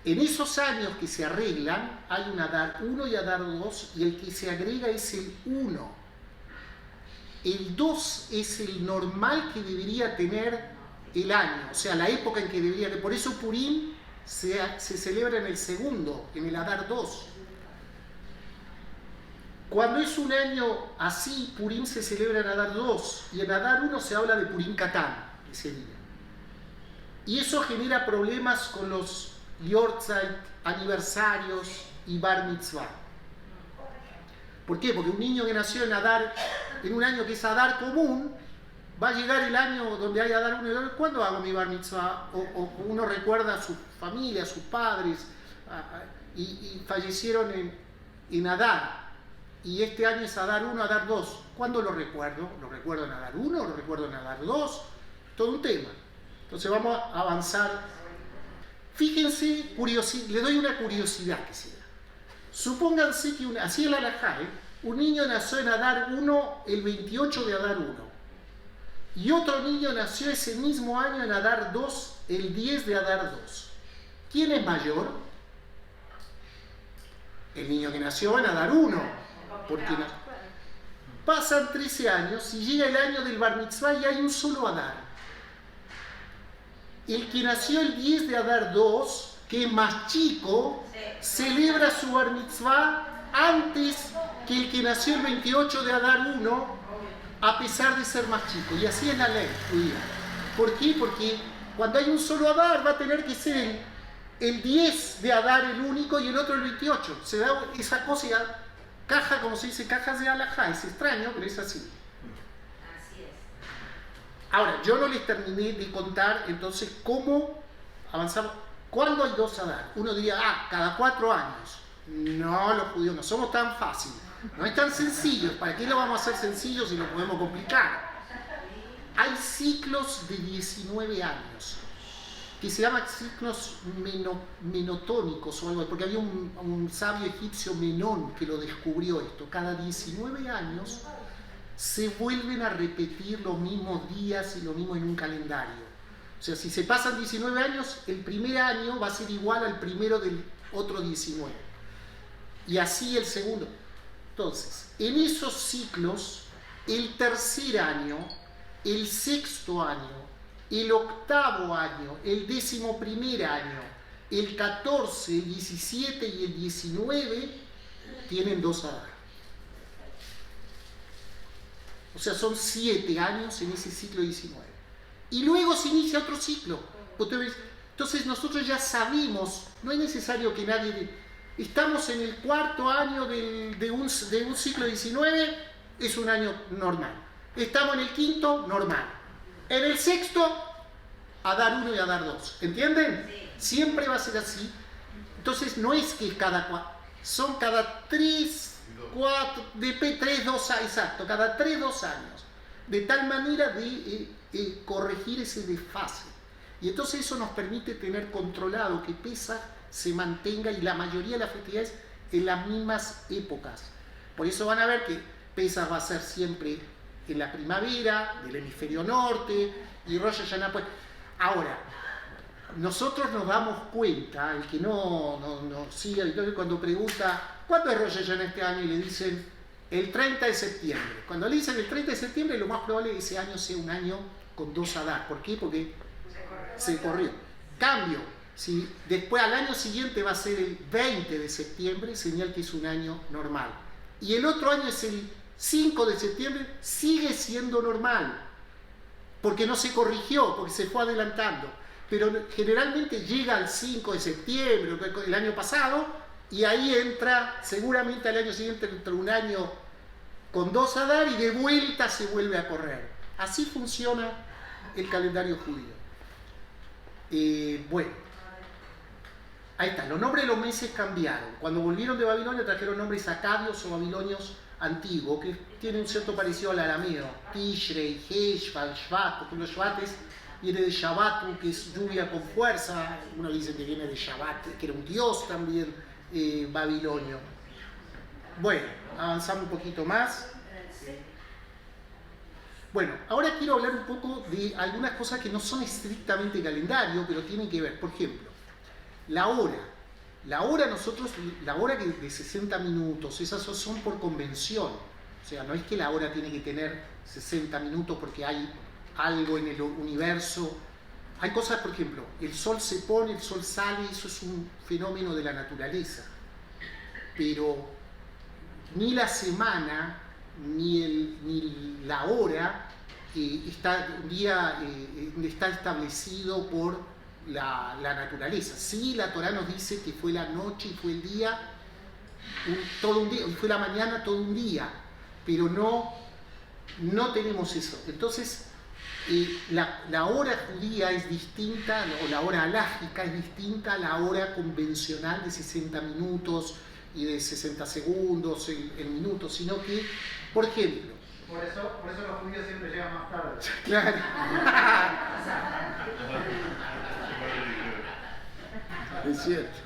En esos años que se arreglan, hay un Adar 1 y Adar 2, y el que se agrega es el 1. El 2 es el normal que debería tener el año, o sea, la época en que debería tener. Por eso Purim se celebra en el segundo, en el Adar 2. Cuando es un año así, Purim se celebra en Adar 2 y en Adar 1 se habla de Purim Katán, ese día. Y eso genera problemas con los Yortzeit, aniversarios y Bar Mitzvah. ¿Por qué? Porque un niño que nació en un año que es Adar común, va a llegar el año donde hay Adar 1 y Adar 2, ¿cuándo hago mi Bar Mitzvah? O uno recuerda a su familia, a sus padres, y fallecieron en Adar. Y este año es Adar 1, Adar 2. ¿Cuándo lo recuerdo? ¿Lo recuerdo en Adar 1? ¿Lo recuerdo en Adar 2? Todo un tema. Entonces vamos a avanzar. Fíjense, le doy una curiosidad que sea. Supónganse que, así es la halajá, un niño nació en Adar 1 el 28 de Adar 1. Y otro niño nació ese mismo año en Adar 2 el 10 de Adar 2. ¿Quién es mayor? El niño que nació en Adar 1. Porque pasan 13 años y llega el año del Bar Mitzvah y hay un solo Adar. El que nació el 10 de Adar 2, que es más chico, celebra su Bar Mitzvah antes que el que nació el 28 de Adar 1, a pesar de ser más chico. Y así es la ley judía. ¿Por qué? Porque cuando hay un solo Adar va a tener que ser el 10 de Adar el único y el otro el 28. Se da esa cosa, caja, como se dice, cajas de halajá. Es extraño, pero es así. Así es. Ahora, yo no les terminé de contar entonces cómo avanzamos. ¿Cuándo hay 2 Adar? Uno diría, cada 4 años. No, los judíos no somos tan fáciles. No es tan sencillo. ¿Para qué lo vamos a hacer sencillo si lo podemos complicar? Hay ciclos de 19 años que se llaman ciclos menotónicos o algo, porque había un sabio egipcio, Menón, que lo descubrió esto. Cada 19 años se vuelven a repetir los mismos días y lo mismo en un calendario. O sea, si se pasan 19 años, el primer año va a ser igual al primero del otro 19. Y así el segundo. Entonces, en esos ciclos, el tercer año, el sexto año, el octavo año, el 11º año, el 14, el 17 y el 19 tienen 2 Adar. O sea, son 7 años en ese ciclo 19. Y luego se inicia otro ciclo. Entonces nosotros ya sabemos, no es necesario que nadie... Estamos en el 4º año de un ciclo 19, es un año normal. Estamos en el 5º, normal. En el 6º, Adar 1 y Adar 2. ¿Entienden? Sí. Siempre va a ser así. Entonces no es que son cada 3, 4, de 3, 2 años, exacto, cada 3, 2 años. De tal manera de corregir ese desfase. Y entonces eso nos permite tener controlado que Pesaj se mantenga y la mayoría de las festividades en las mismas épocas. Por eso van a ver que Pesaj va a ser siempre en la primavera del hemisferio norte y Rosh Hashanah pues. Ahora, nosotros nos damos cuenta, el que no sigue, entonces cuando pregunta ¿cuándo es Rosh Hashanah este año? Y le dicen el 30 de septiembre. Cuando le dicen el 30 de septiembre, lo más probable es que ese año sea un año con 2 Adar. ¿Por qué? Porque se corrió. Cambio, si después al año siguiente va a ser el 20 de septiembre, señal que es un año normal. Y el otro año es el 5 de septiembre, sigue siendo normal. Porque no se corrigió, porque se fue adelantando. Pero generalmente llega al 5 de septiembre, el año pasado, y ahí entra, seguramente al año siguiente entra un año con 2 Adar y de vuelta se vuelve a correr. Así funciona el calendario judío. Bueno, ahí está, los nombres de los meses cambiaron. Cuando volvieron de Babilonia trajeron nombres acadios o babilonios antiguos, que tienen un cierto parecido al arameo. Tishrei, Heshvan, Shvat, porque los Shvat viene de Shabbatu, que es lluvia con fuerza. Uno dice que viene de Shabbat, que era un dios también babilonio. Bueno, avanzamos un poquito más. Bueno, ahora quiero hablar un poco de algunas cosas que no son estrictamente calendario, pero tienen que ver. Por ejemplo, la hora. La hora de 60 minutos, esas son por convención. O sea, no es que la hora tiene que tener 60 minutos porque hay algo en el universo. Hay cosas, por ejemplo, el sol se pone, el sol sale, eso es un fenómeno de la naturaleza. Pero ni la semana, ni la hora está establecido por la naturaleza. Sí, la Torá nos dice que fue la noche y fue el día, todo un día, y fue la mañana todo un día, pero no tenemos eso. Entonces, la hora judía es distinta, o la hora alágica es distinta a la hora convencional de 60 minutos y de 60 segundos en minutos, sino que, por ejemplo... Por eso los judíos siempre llegan más tarde. Claro. Es cierto.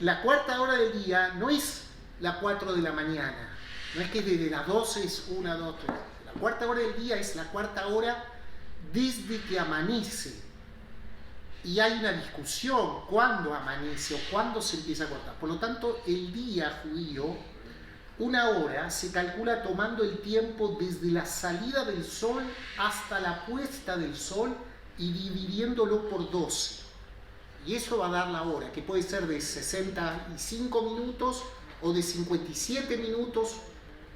La cuarta hora del día no es la 4 de la mañana, no es que desde las 12 es 1, 2, 3. La cuarta hora del día es la cuarta hora desde que amanece. Y hay una discusión cuándo amanece o cuándo se empieza a cortar. Por lo tanto, el día judío, una hora se calcula tomando el tiempo desde la salida del sol hasta la puesta del sol y dividiéndolo por 12. Y eso va a dar la hora, que puede ser de 65 minutos o de 57 minutos.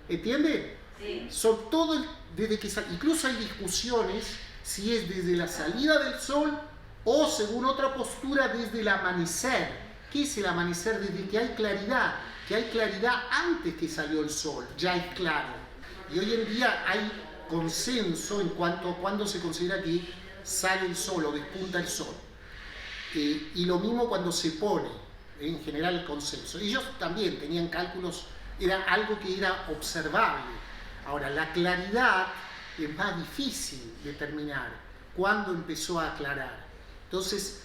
¿Entienden? Sí. Son todo desde que incluso hay discusiones si es desde la salida del sol o según otra postura desde el amanecer. ¿Qué es el amanecer? Desde que hay claridad antes que salió el sol, ya es claro. Y hoy en día hay consenso en cuanto a cuándo se considera que sale el sol o despunta el sol. Y lo mismo cuando se pone, en general el consenso. Ellos también tenían cálculos, era algo que era observable. Ahora, la claridad es más difícil determinar cuándo empezó a aclarar. Entonces,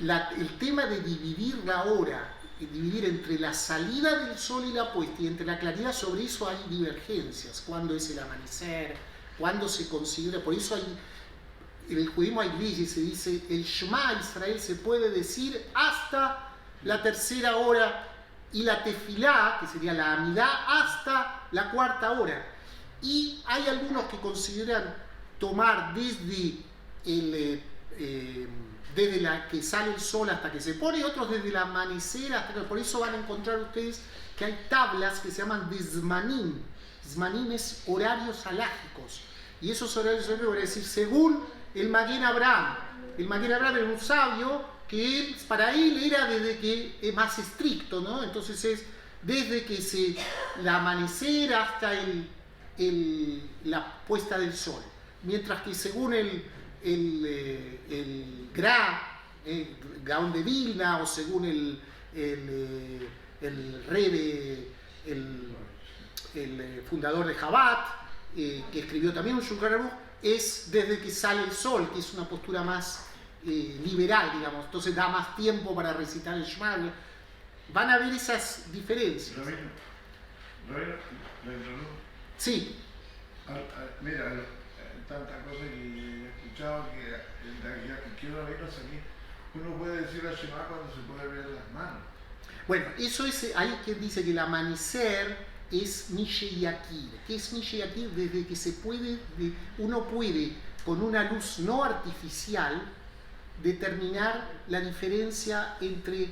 el tema de dividir la hora, dividir entre la salida del sol y la puesta, y entre la claridad, sobre eso hay divergencias. ¿Cuándo es el amanecer? cuando se considera, por eso en el judaísmo hay leyes, se dice el Shema Israel se puede decir hasta la tercera hora y la tefilá, que sería la amidá, hasta la cuarta hora. Y hay algunos que consideran tomar desde la que sale el sol hasta que se pone, otros desde el amanecer hasta que... Por eso van a encontrar ustedes que hay tablas que se llaman de Zmanim. Zmanim es horarios alágicos. Y esos horarios alágicos, es decir, según el Maguen Abraham. El Maguen Abraham era un sabio que para él era desde que es más estricto, ¿no? Entonces es desde que el amanecer hasta la puesta del sol. Mientras que según el Gaón de Vilna, o según el Rebbe, el fundador de Chabad, que escribió también un Shulchan Aruch, es desde que sale el sol, que es una postura más liberal, digamos. Entonces da más tiempo para recitar el Shema. Van a ver esas diferencias. ¿Lo introduzco? Sí. Mira, tantas cosas que he escuchado que quiero verlos aquí. Uno puede decir la Shema cuando se puede ver las manos. Bueno, eso es, hay quien dice que el amanecer es Mishe Yakir. ¿Qué es Mishe Yakir? Desde que uno puede, con una luz no artificial, determinar la diferencia entre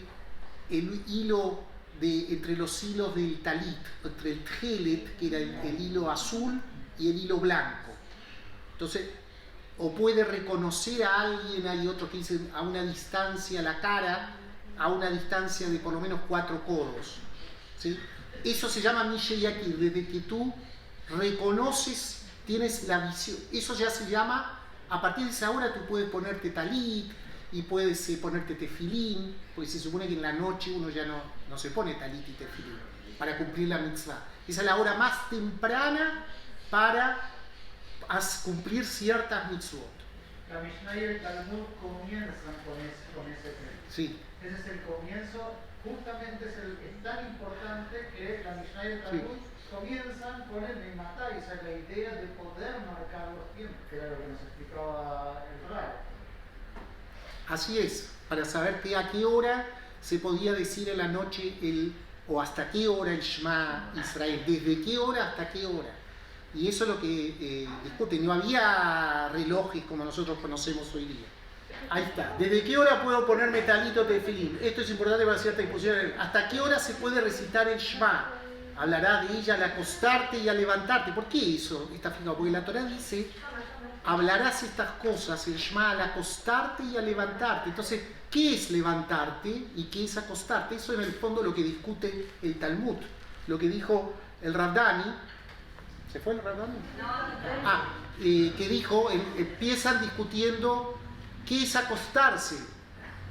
entre los hilos del talit, entre el tjelet, que era el hilo azul, y el hilo blanco. Entonces, o puede reconocer a alguien, hay otros que dicen a una distancia la cara, a una distancia de por lo menos 4 codos, ¿sí? Eso se llama Mishe Yakir, desde que tú reconoces, tienes la visión. Eso ya se llama, a partir de esa hora tú puedes ponerte talit y puedes ponerte tefilín, porque se supone que en la noche uno ya no se pone talit y tefilín para cumplir la mitzvah. Esa es la hora más temprana para cumplir ciertas mitzvot. La Mishnah y el Talmud comienzan con ese tema. Sí. Ese es el comienzo, justamente es tan importante que la Mishnah y el Talmud comienzan con el Mimatá, esa es la idea de poder marcar los tiempos, que era lo que nos explicaba el Rab. Así es, para saber a qué hora se podía decir en la noche o hasta qué hora el Shema Israel, desde qué hora hasta qué hora. Y eso es lo que discuten. No había relojes como nosotros conocemos hoy día. Ahí está. ¿Desde qué hora puedo ponerme talito tefilín? Esto es importante para cierta discusión. ¿Hasta qué hora se puede recitar el Shema? Hablará de ella al acostarte y al levantarte. ¿Por qué eso está fijado? Porque la Torah dice, hablarás estas cosas, el Shema, al acostarte y al levantarte. Entonces, ¿qué es levantarte y qué es acostarte? Eso en el fondo lo que discute el Talmud. Lo que dijo el Rav Dani. ¿Se fue el Rav Dani? Que dijo, empiezan discutiendo qué es acostarse.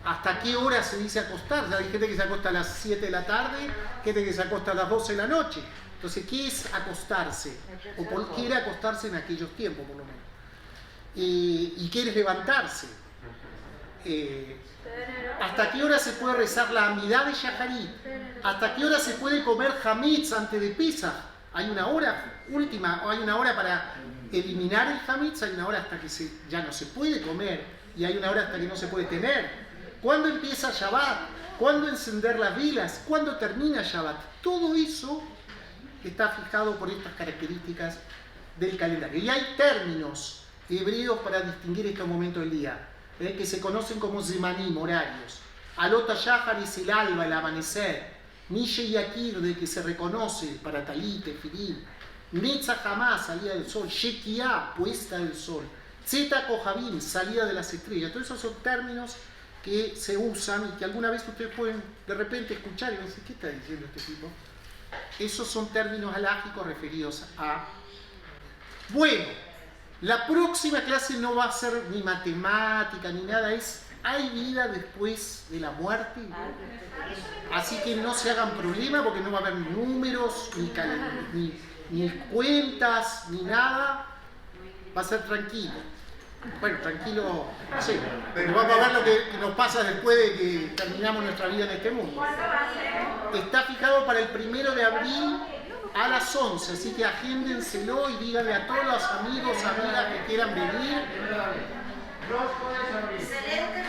¿Hasta qué hora se dice acostarse? Hay gente que se acosta a las 7 de la tarde, gente que se acosta a las 12 de la noche. Entonces, ¿qué es acostarse? ¿O por qué era acostarse en aquellos tiempos, por lo menos? ¿Y qué es levantarse? ¿Hasta qué hora se puede rezar la amidad de Shaharit? ¿Hasta qué hora se puede comer hametz antes de Pesach? Hay una hora última, o hay una hora para eliminar el hametz, hay una hora hasta que ya no se puede comer, y hay una hora hasta que no se puede tener. ¿Cuándo empieza Shabbat? ¿Cuándo encender las velas? ¿Cuándo termina Shabbat? Todo eso está fijado por estas características del calendario. Y hay términos hebreos para distinguir estos momentos del día, que se conocen como zemanim, horarios. Alota Shahar es el alba, el amanecer. Mishe Yakir, de que se reconoce para Talit, Tefilín. Netzach Hamá, salida del sol. Shekiah, puesta del sol. Zeta Kohabim, salida de las estrellas. Todos esos son términos que se usan y que alguna vez ustedes pueden de repente escuchar y decir, ¿qué está diciendo este tipo? Esos son términos halágicos referidos a... Bueno, la próxima clase no va a ser ni matemática ni nada, ¿hay vida después de la muerte? Así que no se hagan problema porque no va a haber números, ni cuentas, ni nada. Va a ser tranquilo. Bueno, tranquilo, sí. Pero vamos a ver lo que nos pasa después de que terminamos nuestra vida en este mundo. Está fijado para el 1 de abril a las 11, así que agéndenselo y díganle a todos los amigos, amigas que quieran venir. Excelente